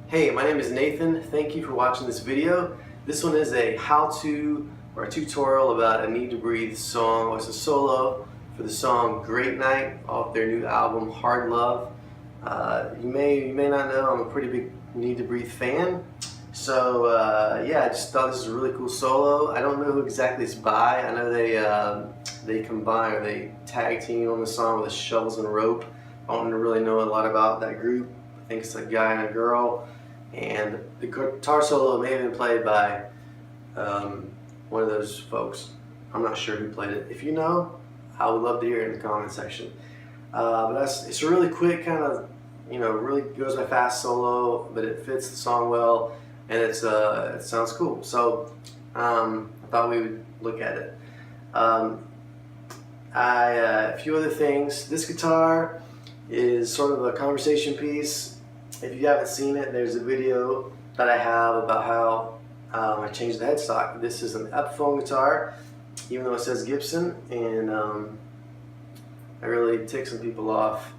Hey, my name is Nathan. Thank you for watching this video. This one is a how-to or a tutorial about a Need to Breathe song. It's a solo for the song Great Night off their new album Hard Love. You may not know I'm a pretty big Need to Breathe fan. So yeah, I just thought this was a really cool solo. I don't know who exactly it's by. I know they combine or they tag team on the song with Shovels and Rope. I don't really know a lot about that group. I think it's a guy and a girl. And the guitar solo may have been played by one of those folks. I'm not sure who played it. If you know, I would love to hear it in the comment section. But it's a really quick kind of, really goes by fast solo, but it fits the song well, and it sounds cool. So I thought we would look at it. A few other things. This guitar is sort of a conversation piece. If you haven't seen it, there's a video that I have about how I changed the headstock. This is an Epiphone guitar, even though it says Gibson, and I really tick some people off,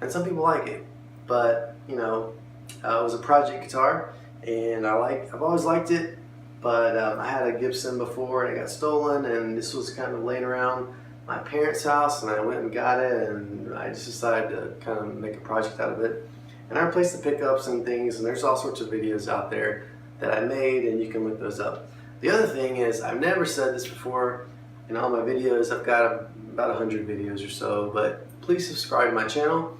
and some people like it. But it was a project guitar, and I've always liked it. But I had a Gibson before, and it got stolen, and this was kind of laying around my parents' house, and I went and got it, and I just decided to kind of make a project out of it. And I replaced the pickups and things, and there's all sorts of videos out there that I made, and you can look those up. The other thing is, I've never said this before in all my videos. I've got about 100 videos or so, but please subscribe to my channel.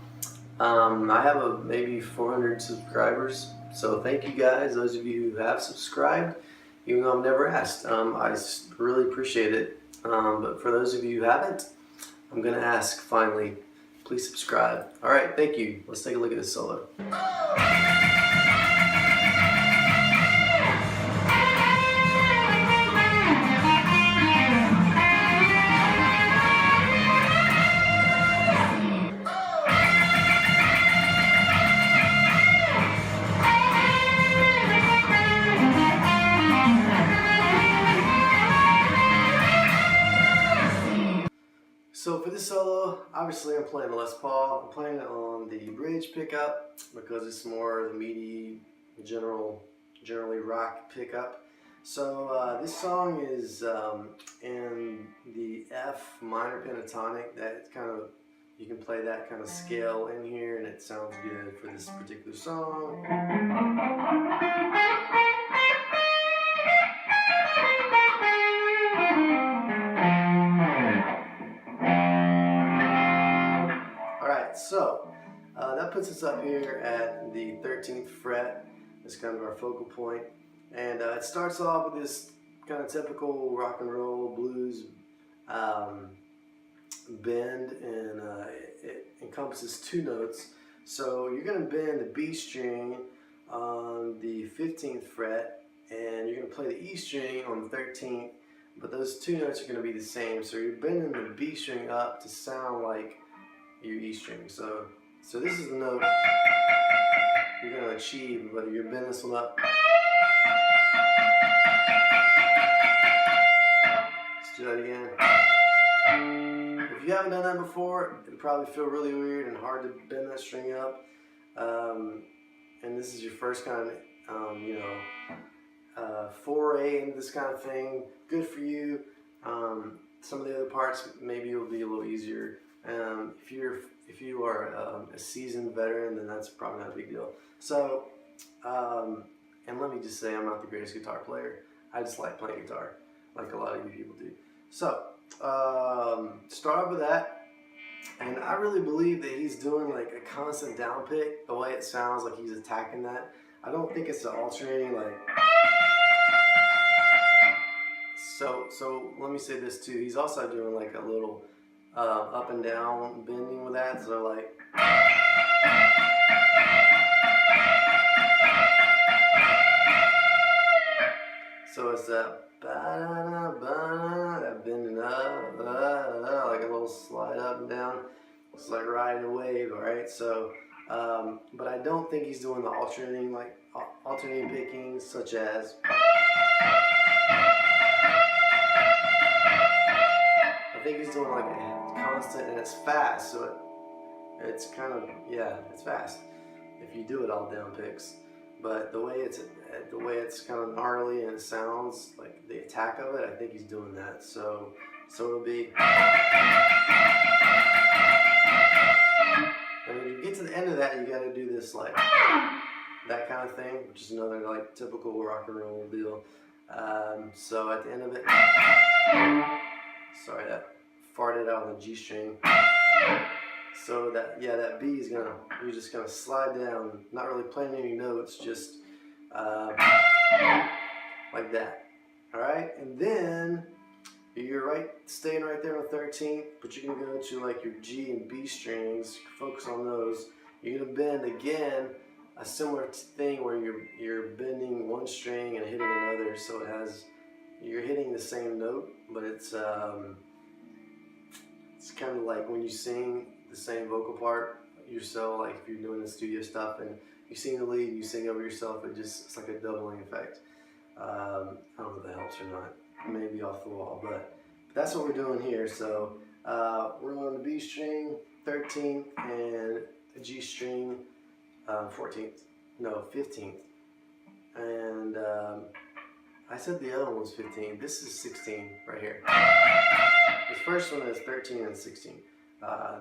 I have maybe 400 subscribers, so thank you guys, those of you who have subscribed, even though I'm never asked. I really appreciate it. But for those of you who haven't, I'm going to ask finally. Please subscribe. All right, thank you. Let's take a look at this solo. So for this solo, obviously I'm playing the Les Paul. I'm playing it on the bridge pickup because it's more the meaty, generally rock pickup. So this song is in the F minor pentatonic. That kind of, you can play that kind of scale in here, and it sounds good for this particular song. So that puts us up here at the 13th fret. It's kind of our focal point, and it starts off with this kind of typical rock and roll blues bend, and it encompasses two notes. So you're going to bend the B string on the 15th fret, and you're going to play the E string on the 13th, but those two notes are going to be the same. So you're bending the B string up to sound like your E string. So this is the note you're going to achieve, whether you're bending this one up. Let's do that again. If you haven't done that before, it'll probably feel really weird and hard to bend that string up. And this is your first kind of, foray into this kind of thing. Good for you. Some of the other parts maybe will be a little easier. If you are a seasoned veteran, then that's probably not a big deal. So, and let me just say, I'm not the greatest guitar player. I just like playing guitar, like a lot of you people do. So, start off with that, and I really believe that he's doing like a constant down pick. The way it sounds like he's attacking that. I don't think it's an alternating like. So let me say this too. He's also doing like a little up and down bending with that, so like it's that that bending up, like a little slide up and down. It's like riding a wave, all right? So, but I don't think he's doing the alternating picking, such as. I think he's doing like a constant, and it's fast, so it's kind of, yeah, it's fast if you do it all down picks. but the way it's kind of gnarly and it sounds like the attack of it, I think he's doing that. So it'll be. And when you get to the end of that, you got to do this like that kind of thing, which is another like typical rock and roll deal. So at the end of it, sorry, that farted out on the G string. So that B is you're just gonna slide down, not really playing any notes, just like that. All right, and then you're staying right there on 13th, but you're gonna go to like your G and B strings, focus on those. You're gonna bend again, a similar thing where you're bending one string and hitting another, so you're hitting the same note, but it's kind of like when you sing the same vocal part yourself, like if you're doing the studio stuff and you sing the lead, you sing over yourself, it's like a doubling effect. I don't know if that helps or not. Maybe off the wall, but that's what we're doing here. So we're on the B string 13th and the G string 15th, and I said the other one was 15. This is 16 right here. This first one is 13 and 16.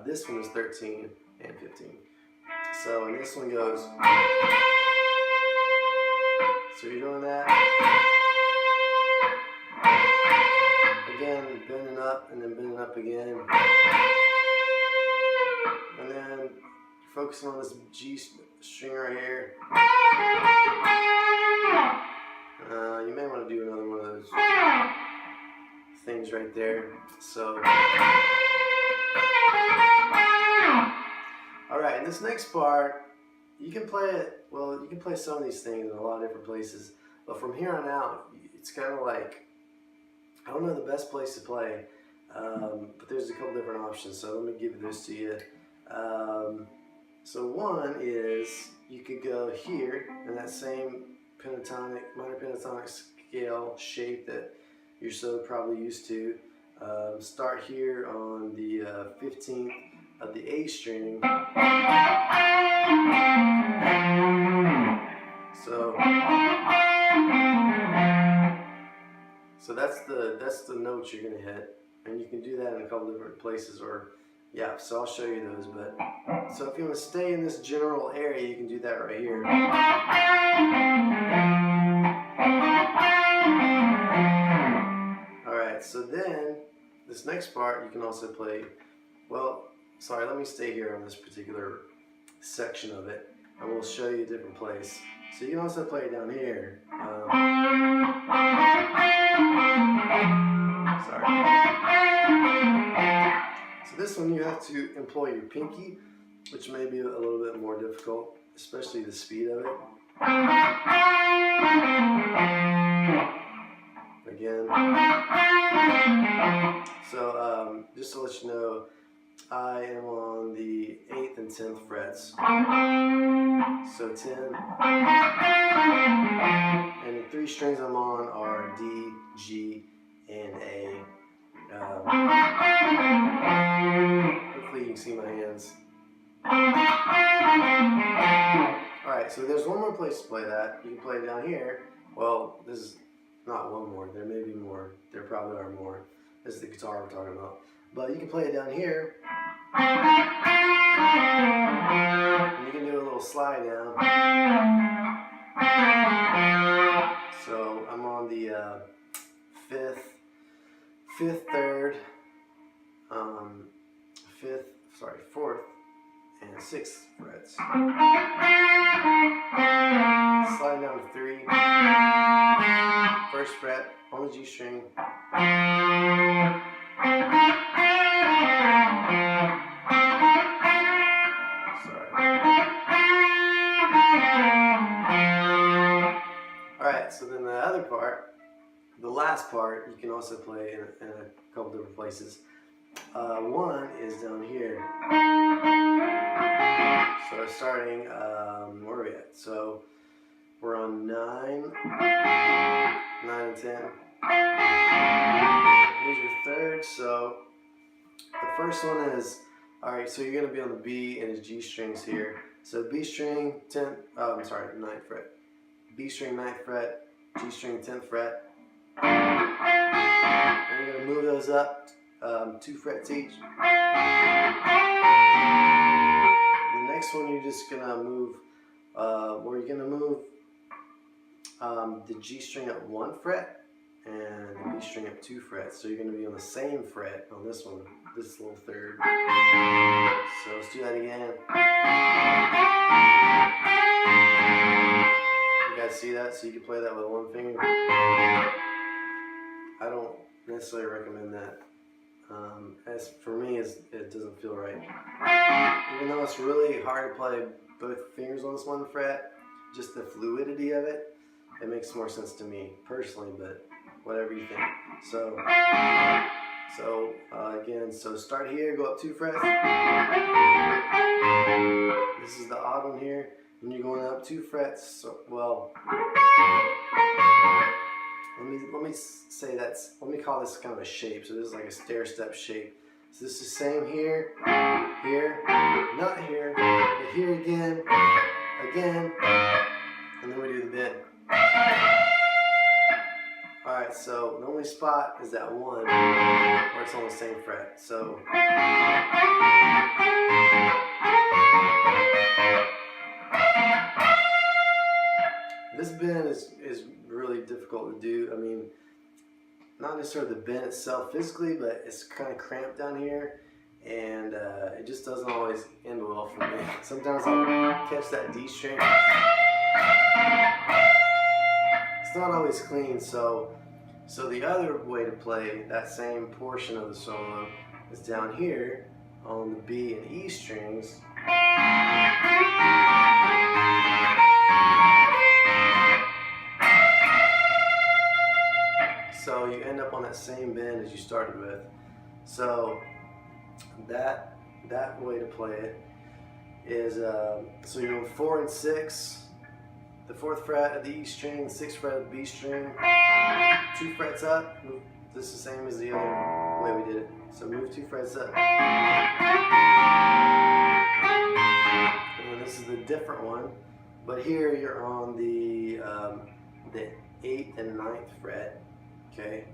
This one is 13 and 15. So and this one goes. So you're doing that. Again, bending up and then bending up again. And then focusing on this G string right here. You may want to do another one of those things right there. So, alright, and this next part, you can play it, well, you can play some of these things in a lot of different places, but from here on out, it's kind of like, I don't know the best place to play, but there's a couple different options, so let me give this to you. So one is, you could go here, in that same minor pentatonic scale shape that you're so probably used to. Start here on the 15th of the A string. So that's the notes you're gonna hit, and you can do that in a couple different places, or yeah. So I'll show you those. But so if you want to stay in this general area, you can do that right here. All right. So then this next part you can also play. Well, sorry. Let me stay here on this particular section of it, and we'll show you a different place. So you can also play it down here. Sorry. So this one you have to employ your pinky, which may be a little bit more difficult, especially the speed of it. Again. So just to let you know, I am on the 8th and 10th frets. So 10. And the three strings I'm on are D, G, and A. Hopefully you can see my hands. Alright, so there's one more place to play that. You can play it down here. Well, this is not one more. There may be more. There probably are more. This is the guitar we're talking about. But you can play it down here. And you can do a little slide down. So I'm on the 5th, 3rd, 4th, and 6th frets. Sliding down to 3. First fret on the G string. Alright, so then the other part, the last part, you can also play in a couple different places. One is down here. So starting, where are we at? So we're on 9 and 10. Here's your third. So the first one is, alright, so you're going to be on the B and the G strings here. So B string, 9th fret. B string 9th fret, G string 10th fret. And we're going to move those up 2 frets each. The next one you're just going to move, where you're going to move the G string up 1 fret and the B string up 2 frets. So you're going to be on the same fret on this one, this little third. So let's do that again. You guys see that? So you can play that with 1 finger. I don't necessarily recommend that. As for me, it doesn't feel right. Even though it's really hard to play both fingers on this 1 fret, just the fluidity of it, it makes more sense to me personally, but whatever you think. So again, so start here, go up 2 frets. This is the odd one here, and you're going up 2 frets. So, well, let me say let me call this kind of a shape. So this is like a stair step shape. So this is the same here, here, not here, but here again, and then we do the bend. Alright, so the only spot is that 1 where it's on the same fret. So this bend is really difficult to do. I mean, not necessarily the bend itself physically, but it's kind of cramped down here, and it just doesn't always end well for me. Sometimes I'll catch that D string. It's not always clean, so the other way to play that same portion of the solo is down here on the B and E strings. So you end up on that same bend as you started with. So that way to play it is so you're on 4 and 6. The 4th fret of the E string, 6th fret of the B string, 2 frets up. Move, this is the same as the other way we did it. So move 2 frets up. And then this is the different one, but here you're on the 8th and 9th fret. Okay.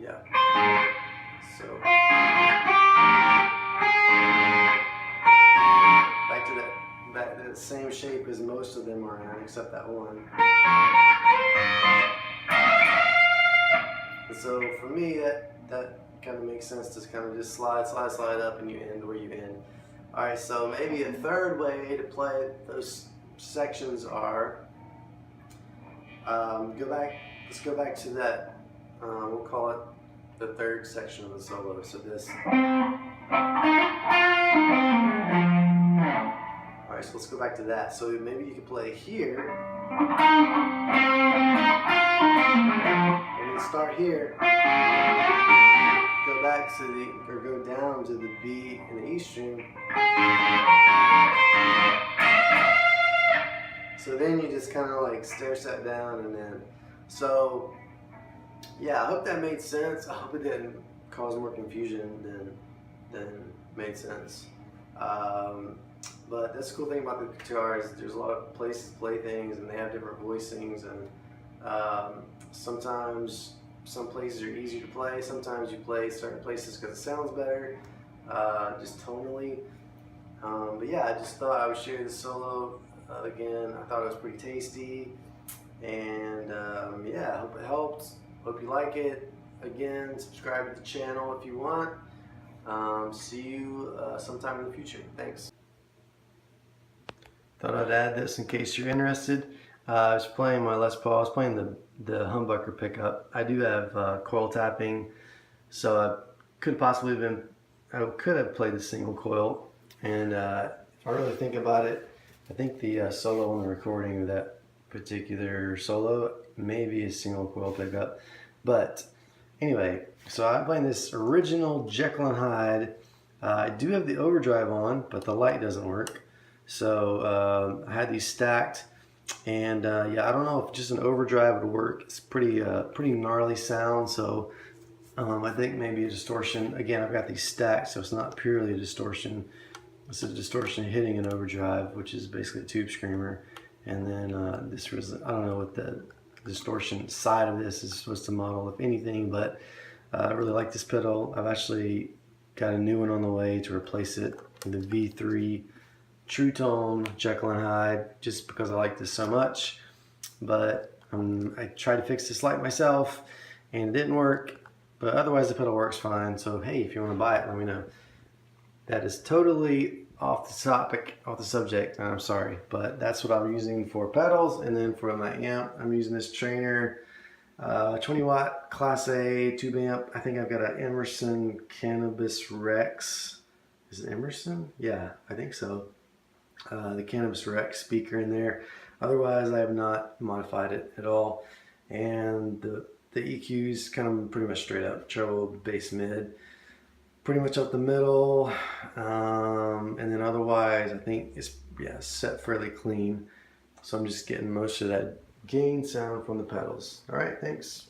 Yeah. So back to that. The same shape as most of them are in, except that one. And so for me, that kind of makes sense to kind of just slide up, and you end where you end. All right, so maybe a third way to play those sections are let's go back to that. We'll call it the 3rd section of the solo. So this. Alright, so let's go back to that. So maybe you can play here, and then start here, go back to or go down to the B and the E string. So then you just kind of like stair step down, and then, so yeah, I hope that made sense. I hope it didn't cause more confusion than made sense. But that's the cool thing about the guitar is there's a lot of places to play things, and they have different voicings, and sometimes some places are easier to play. Sometimes you play certain places because it sounds better, just tonally. But yeah, I just thought I would share this solo again. I thought it was pretty tasty, and yeah, I hope it helped. Hope you like it. Again, subscribe to the channel if you want. See you sometime in the future. Thanks. Thought I'd add this in case you're interested. I was playing my Les Paul. I was playing the humbucker pickup. I do have coil tapping, so I could have played the single coil. And if I really think about it, I think the solo on the recording of that particular solo may be a single coil pickup. But anyway, so I'm playing this original Jekyll and Hyde. I do have the overdrive on, but the light doesn't work. So I had these stacked, and yeah, I don't know if just an overdrive would work. It's pretty gnarly sound, so I think maybe a distortion. Again, I've got these stacked, so it's not purely a distortion. It's a distortion hitting an overdrive, which is basically a tube screamer. And then this was, I don't know what the distortion side of this is supposed to model, if anything, but I really like this pedal. I've actually got a new one on the way to replace it, the V3 True Tone Jekyll and Hyde, just because I like this so much. But I tried to fix this light myself and it didn't work, but otherwise the pedal works fine. So hey, if you want to buy it, let me know. That is totally off the topic, off the subject, and I'm sorry, but that's what I'm using for pedals. And then for my amp, I'm using this Trainer 20 watt Class A tube amp. I think I've got an Emerson Cannabis Rex. Is it Emerson? Yeah, I think so. The Cannabis Rex speaker in there. Otherwise, I have not modified it at all. And the EQ's kind of pretty much straight up treble, bass, mid, pretty much up the middle. And then otherwise, I think it's set fairly clean. So I'm just getting most of that gain sound from the pedals. All right, thanks.